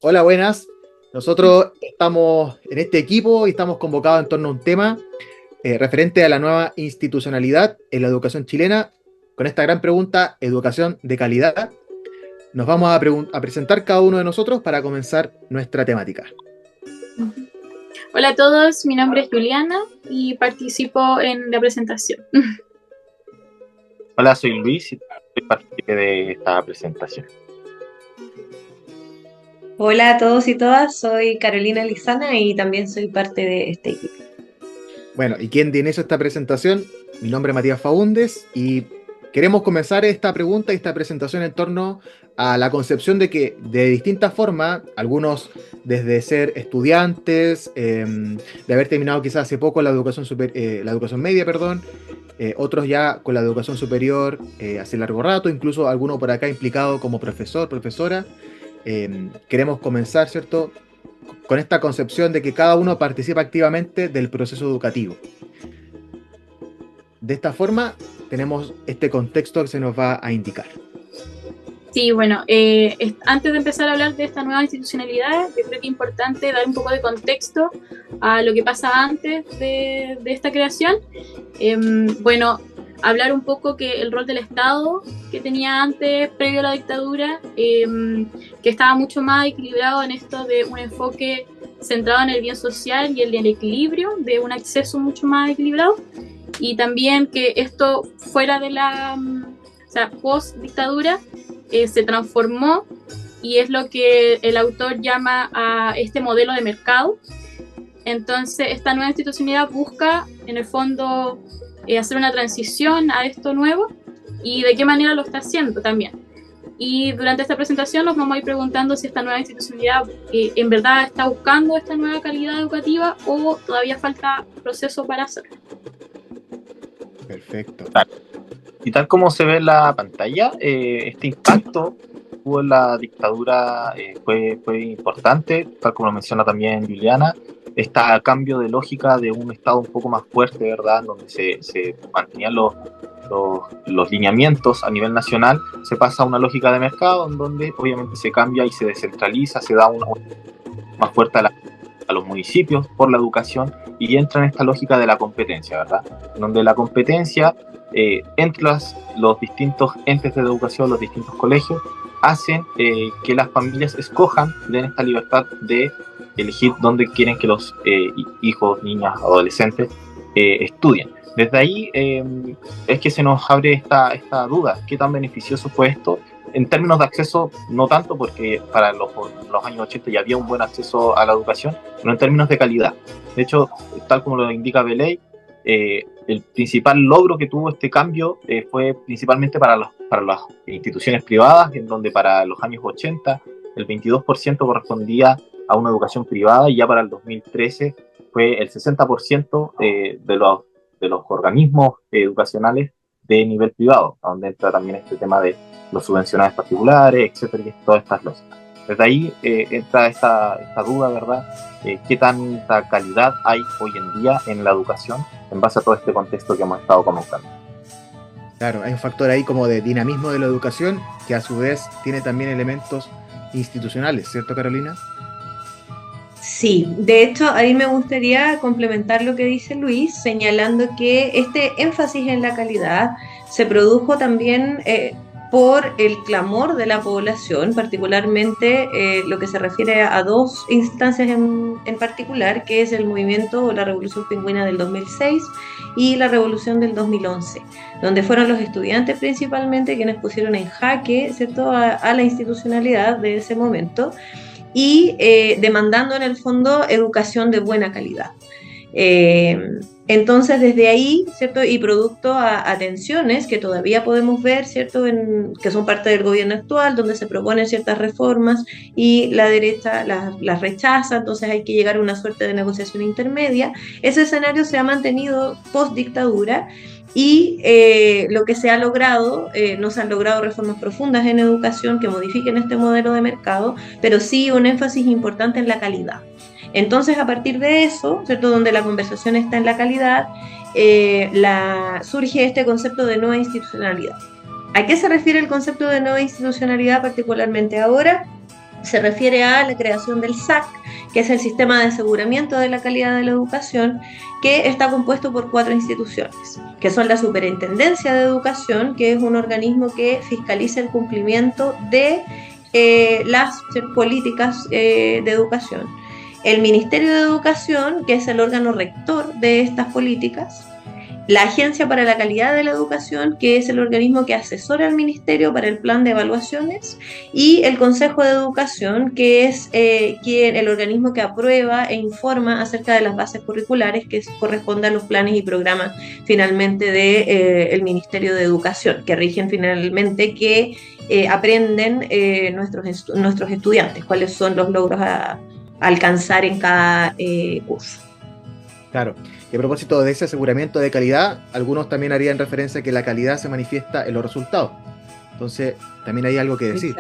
Hola, buenas. Nosotros estamos en este equipo y estamos convocados en torno a un tema referente a la nueva institucionalidad en la educación chilena. Con esta gran pregunta, ¿educación de calidad? Nos vamos a presentar cada uno de nosotros para comenzar nuestra temática. Hola a todos, mi nombre es Juliana y participo en la presentación. Hola, soy Luis y soy partícipe de esta presentación. Hola a todos y todas, soy Carolina Lizana y también soy parte de este equipo. Bueno, ¿y quién inició esta presentación? Mi nombre es Matías Faúndes y queremos comenzar esta pregunta y esta presentación en torno a la concepción de que de distintas formas, algunos desde ser estudiantes, de haber terminado quizás hace poco la educación media, perdón, otros ya con la educación superior hace largo rato, incluso alguno por acá implicado como profesor, profesora. Queremos comenzar, ¿cierto?, con esta concepción de que cada uno participa activamente del proceso educativo. De esta forma, tenemos este contexto que se nos va a indicar. Sí, bueno, antes de empezar a hablar de esta nueva institucionalidad, yo creo que es importante dar un poco de contexto a lo que pasa antes de esta creación. Bueno, hablar un poco que el rol del Estado que tenía antes, previo a la dictadura, que estaba mucho más equilibrado en esto de un enfoque centrado en el bien social y en el equilibrio, de un acceso mucho más equilibrado, y también que esto fuera de o sea, post dictadura, se transformó y es lo que el autor llama a este modelo de mercado. Entonces, esta nueva institucionalidad busca, en el fondo, hacer una transición a esto nuevo y de qué manera lo está haciendo también. Y durante esta presentación nos vamos a ir preguntando si esta nueva institucionalidad en verdad está buscando esta nueva calidad educativa o todavía falta proceso para hacerlo. Perfecto. Y tal como se ve en la pantalla, este impacto que tuvo en la dictadura fue importante, tal como lo menciona también Juliana. Este cambio de lógica de un Estado un poco más fuerte, ¿verdad?, donde se mantenían los lineamientos a nivel nacional, se pasa a una lógica de mercado en donde obviamente se cambia y se descentraliza, se da una más fuerte a los municipios por la educación y entra en esta lógica de la competencia, ¿verdad? Donde la competencia entre los distintos entes de educación, los distintos colegios, hacen que las familias escojan, den esta libertad de elegir dónde quieren que los hijos, niñas, adolescentes estudien. Desde ahí es que se nos abre esta duda, ¿qué tan beneficioso fue esto? En términos de acceso, no tanto, porque para los años 80 ya había un buen acceso a la educación, pero en términos de calidad. De hecho, tal como lo indica Beley, el principal logro que tuvo este cambio fue principalmente para las instituciones privadas, en donde para los años 80 el 22% correspondía a una educación privada y ya para el 2013 fue el 60% de los organismos educacionales de nivel privado, donde entra también este tema de los subvencionados particulares, etcétera, y todas estas lógicas. Desde ahí entra esta duda, ¿verdad? ¿Qué tanta calidad hay hoy en día en la educación en base a todo este contexto que hemos estado comentando? Claro, hay un factor ahí como de dinamismo de la educación que a su vez tiene también elementos institucionales, ¿cierto, Carolina? Sí, de hecho, ahí me gustaría complementar lo que dice Luis, señalando que este énfasis en la calidad se produjo también por el clamor de la población, particularmente lo que se refiere a dos instancias en particular, que es el movimiento o la Revolución Pingüina del 2006 y la Revolución del 2011, donde fueron los estudiantes principalmente quienes pusieron en jaque, ¿cierto?, a la institucionalidad de ese momento y demandando en el fondo educación de buena calidad. Entonces, desde ahí, ¿cierto? Y producto a tensiones que todavía podemos ver, ¿cierto? Que son parte del gobierno actual, donde se proponen ciertas reformas y la derecha las rechaza, entonces hay que llegar a una suerte de negociación intermedia. Ese escenario se ha mantenido post dictadura y lo que se ha logrado, no se han logrado reformas profundas en educación que modifiquen este modelo de mercado, pero sí un énfasis importante en la calidad. Entonces, a partir de eso, ¿cierto?, donde la conversación está en la calidad, surge este concepto de nueva institucionalidad. ¿A qué se refiere el concepto de nueva institucionalidad particularmente ahora? se refiere a la creación del SAC, que es el Sistema de Aseguramiento de la Calidad de la Educación, que está compuesto por 4 instituciones, que son la Superintendencia de Educación, que es un organismo que fiscaliza el cumplimiento de las políticas de educación, el Ministerio de Educación, que es el órgano rector de estas políticas, la Agencia para la Calidad de la Educación, que es el organismo que asesora al Ministerio para el plan de evaluaciones, y el Consejo de Educación, que es el organismo que aprueba e informa acerca de las bases curriculares que corresponden a los planes y programas finalmente del Ministerio de Educación, que rigen finalmente que aprenden nuestros estudiantes, cuáles son los logros a alcanzar en cada curso. Claro. Y a propósito de ese aseguramiento de calidad, algunos también harían referencia a que la calidad se manifiesta en los resultados. Entonces, también hay algo que decir.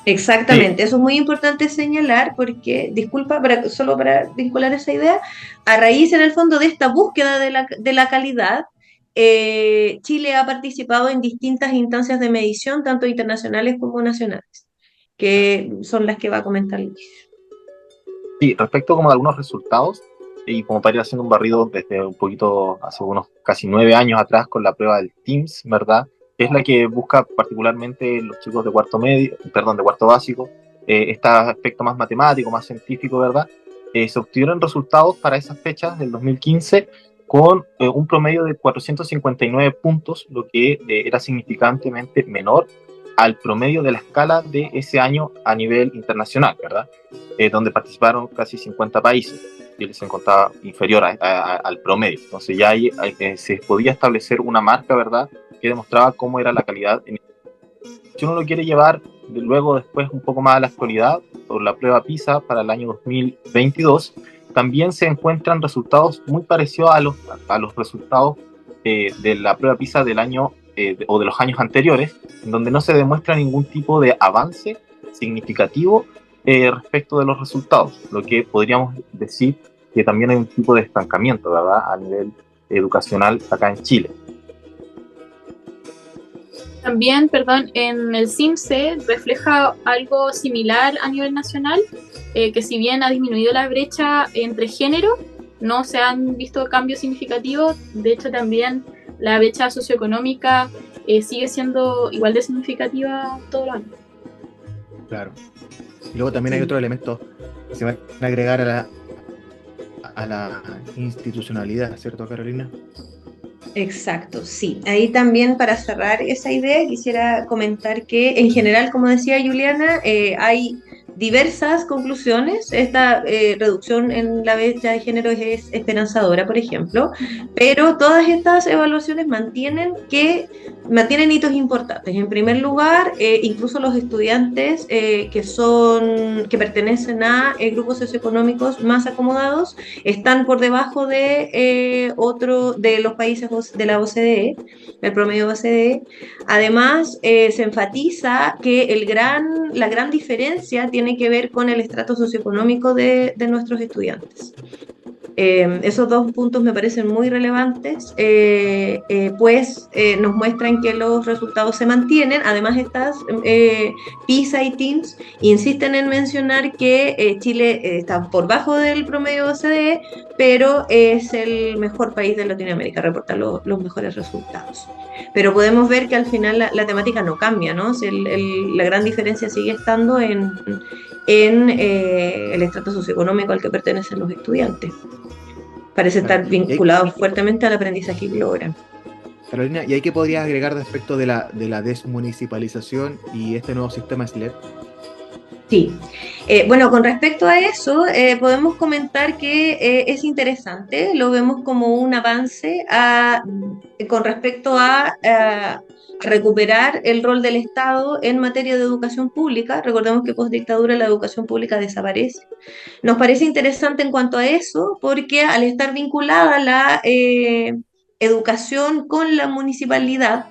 Exactamente, sí. Eso es muy importante señalar porque, disculpa, solo para vincular esa idea, a raíz en el fondo de esta búsqueda de la calidad, Chile ha participado en distintas instancias de medición, tanto internacionales como nacionales, que son las que va a comentar Luis. Sí, respecto como de algunos resultados, y como para ir haciendo un barrido desde un poquito, hace unos casi 9 años atrás, con la prueba del TIMSS, ¿verdad? Que es la que busca particularmente los chicos de cuarto básico, este aspecto más matemático, más científico, ¿verdad? Se obtuvieron resultados para esas fechas del 2015 con un promedio de 459 puntos, lo que era significantemente menor al promedio de la escala de ese año a nivel internacional, ¿verdad? Donde participaron casi 50 países. Y les encontraba inferior al promedio. Entonces ya ahí se podía establecer una marca, ¿verdad?, que demostraba cómo era la calidad. Si uno lo quiere llevar después un poco más a la actualidad, por la prueba PISA para el año 2022, también se encuentran resultados muy parecidos a los resultados de la prueba PISA del año o de los años anteriores, en donde no se demuestra ningún tipo de avance significativo respecto de los resultados, lo que podríamos decir que también hay un tipo de estancamiento, ¿verdad?, a nivel educacional acá en Chile. También, en el CIMSE refleja algo similar a nivel nacional, que si bien ha disminuido la brecha entre género, no se han visto cambios significativos. De hecho, también la brecha socioeconómica sigue siendo igual de significativa todos los años. Claro. Y luego también hay otros elementos que se van a agregar a la institucionalidad, ¿cierto, Carolina? Exacto, sí. Ahí también, para cerrar esa idea, quisiera comentar que en general, como decía Juliana, hay diversas conclusiones. Esta reducción en la brecha de género es esperanzadora, por ejemplo, pero todas estas evaluaciones mantienen hitos importantes. En primer lugar, incluso los estudiantes que pertenecen a grupos socioeconómicos más acomodados están por debajo de los países de la OCDE, el promedio de OCDE. Además, se enfatiza que la gran diferencia tiene que ver con el estrato socioeconómico de nuestros estudiantes. Esos dos puntos me parecen muy relevantes, pues nos muestran que los resultados se mantienen. Además, estas PISA y TIMSS insisten en mencionar que Chile está por bajo del promedio OCDE, pero es el mejor país de Latinoamérica, reporta los mejores resultados. Pero podemos ver que al final la temática no cambia, ¿no? La gran diferencia sigue estando en el estrato socioeconómico al que pertenecen los estudiantes. Parece estar vinculado fuertemente al aprendizaje que logran. Carolina, ¿y ahí qué podrías agregar respecto de la desmunicipalización y este nuevo sistema SLED? Sí, bueno, con respecto a eso, podemos comentar que es interesante, lo vemos como un avance con respecto a recuperar el rol del Estado en materia de educación pública. Recordemos que postdictadura la educación pública desaparece. Nos parece interesante en cuanto a eso, porque al estar vinculada la educación con la municipalidad,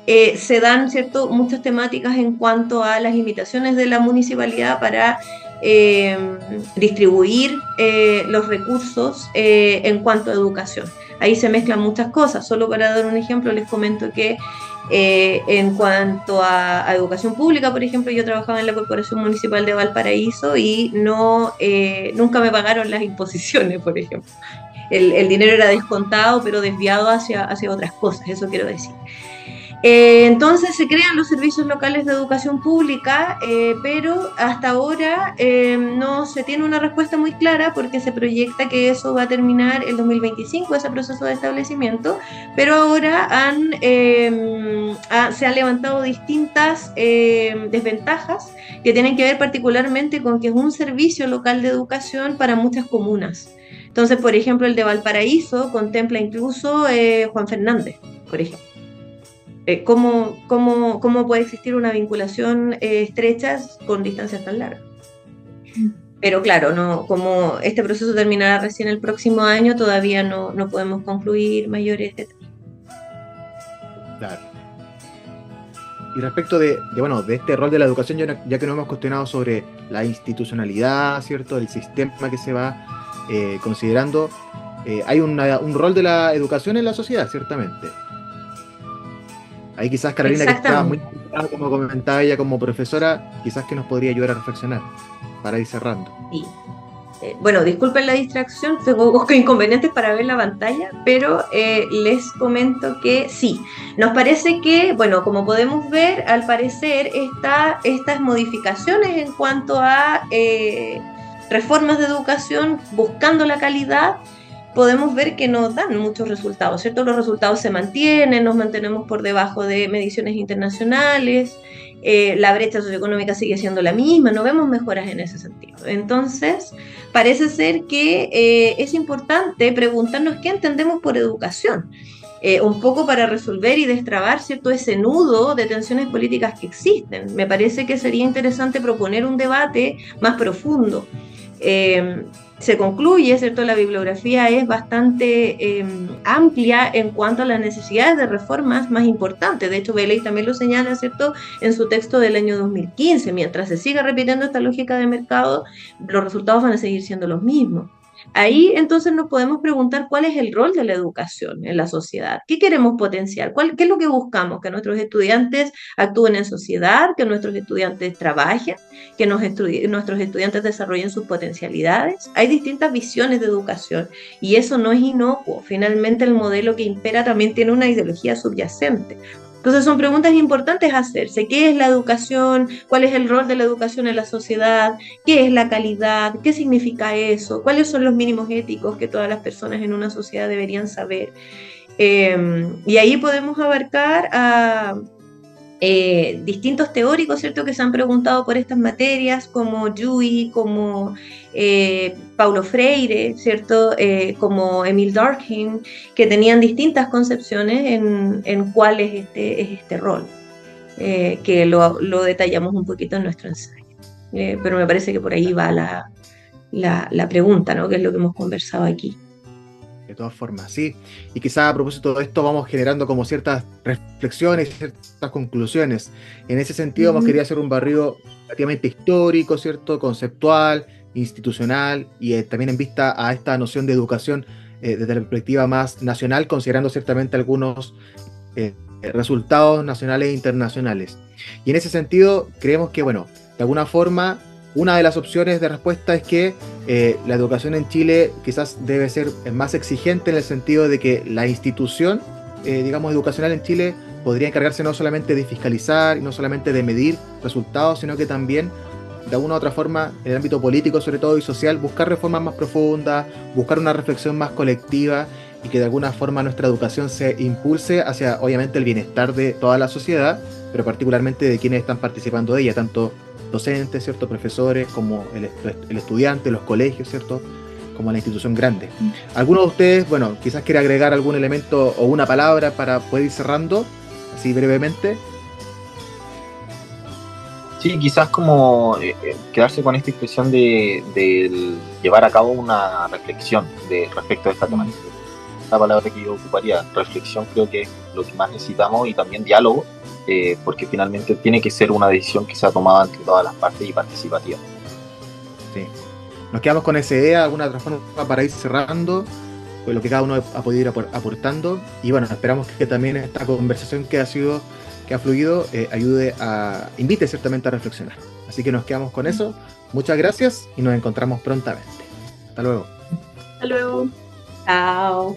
se dan muchas temáticas en cuanto a las limitaciones de la municipalidad para distribuir los recursos en cuanto a educación. Ahí se mezclan muchas cosas. Solo para dar un ejemplo, les comento que en cuanto a educación pública, por ejemplo, yo trabajaba en la Corporación Municipal de Valparaíso y nunca me pagaron las imposiciones, por ejemplo. El dinero era descontado, pero desviado hacia otras cosas, eso quiero decir. Entonces se crean los servicios locales de educación pública, pero hasta ahora no se tiene una respuesta muy clara porque se proyecta que eso va a terminar el 2025, ese proceso de establecimiento, pero ahora se han levantado distintas desventajas que tienen que ver particularmente con que es un servicio local de educación para muchas comunas. Entonces, por ejemplo, el de Valparaíso contempla incluso Juan Fernández, por ejemplo. ¿Cómo puede existir una vinculación estrecha con distancias tan largas? Pero claro, no, como este proceso terminará recién el próximo año, todavía no podemos concluir mayores detalles. Claro. Y respecto de este rol de la educación, ya que nos hemos cuestionado sobre la institucionalidad, ¿cierto?, el sistema que se va considerando, hay un rol de la educación en la sociedad, ciertamente. Ahí quizás Carolina, que estaba muy preocupada, como comentaba ella como profesora, quizás que nos podría ayudar a reflexionar para ir cerrando. Sí. Bueno, disculpen la distracción, tengo inconvenientes para ver la pantalla, pero les comento que sí, nos parece que, bueno, como podemos ver, al parecer estas modificaciones en cuanto a reformas de educación buscando la calidad, podemos ver que no dan muchos resultados, ¿cierto? Los resultados se mantienen, nos mantenemos por debajo de mediciones internacionales, la brecha socioeconómica sigue siendo la misma, no vemos mejoras en ese sentido. Entonces, parece ser que es importante preguntarnos qué entendemos por educación, un poco para resolver y destrabar, ¿cierto?, ese nudo de tensiones políticas que existen. Me parece que sería interesante proponer un debate más profundo. Se concluye, ¿cierto?, la bibliografía es bastante amplia en cuanto a las necesidades de reformas más importantes. De hecho, Beley también lo señala, ¿cierto?, en su texto del año 2015. Mientras se siga repitiendo esta lógica de mercado, los resultados van a seguir siendo los mismos. Ahí entonces nos podemos preguntar cuál es el rol de la educación en la sociedad, qué queremos potenciar, qué es lo que buscamos, que nuestros estudiantes actúen en sociedad, que nuestros estudiantes trabajen, que nuestros estudiantes desarrollen sus potencialidades. Hay distintas visiones de educación y eso no es inocuo. Finalmente el modelo que impera también tiene una ideología subyacente. Entonces son preguntas importantes a hacerse. ¿Qué es la educación? ¿Cuál es el rol de la educación en la sociedad? ¿Qué es la calidad? ¿Qué significa eso? ¿Cuáles son los mínimos éticos que todas las personas en una sociedad deberían saber? Y ahí podemos abarcar a distintos teóricos, ¿cierto?, que se han preguntado por estas materias, como Dewey, como Paulo Freire, ¿cierto?, como Emile Durkheim, que tenían distintas concepciones en cuál es este rol, que lo detallamos un poquito en nuestro ensayo. Pero me parece que por ahí va la pregunta, ¿no?, que es lo que hemos conversado aquí. De todas formas, sí. Y quizá a propósito de esto vamos generando como ciertas reflexiones, ciertas conclusiones. En ese sentido, hemos querido hacer un barrido relativamente histórico, ¿cierto?, conceptual, institucional, y también en vista a esta noción de educación desde la perspectiva más nacional, considerando ciertamente algunos resultados nacionales e internacionales. Y en ese sentido, creemos que, bueno, de alguna forma, una de las opciones de respuesta es que la educación en Chile quizás debe ser más exigente en el sentido de que la institución, digamos, educacional en Chile podría encargarse no solamente de fiscalizar y no solamente de medir resultados, sino que también, de alguna u otra forma, en el ámbito político sobre todo y social, buscar reformas más profundas, buscar una reflexión más colectiva y que de alguna forma nuestra educación se impulse hacia, obviamente, el bienestar de toda la sociedad, pero particularmente de quienes están participando de ella, tanto docentes, ¿cierto?, profesores, como el estudiante, los colegios, ¿cierto?, como la institución grande. ¿Alguno de ustedes, bueno, quizás quiere agregar algún elemento o una palabra para poder ir cerrando, así brevemente? Sí, quizás como quedarse con esta impresión de llevar a cabo una reflexión respecto a esta temática. La palabra que yo ocuparía, reflexión, creo que es lo que más necesitamos, y también diálogo, porque finalmente tiene que ser una decisión que sea tomada entre todas las partes y participativa. Sí. Nos quedamos con esa idea, alguna otra forma para ir cerrando, pues lo que cada uno ha podido ir aportando. Y bueno, esperamos que también esta conversación que ha fluido, invite ciertamente a reflexionar. Así que nos quedamos con eso. Muchas gracias y nos encontramos prontamente. Hasta luego. Hasta luego. Chao.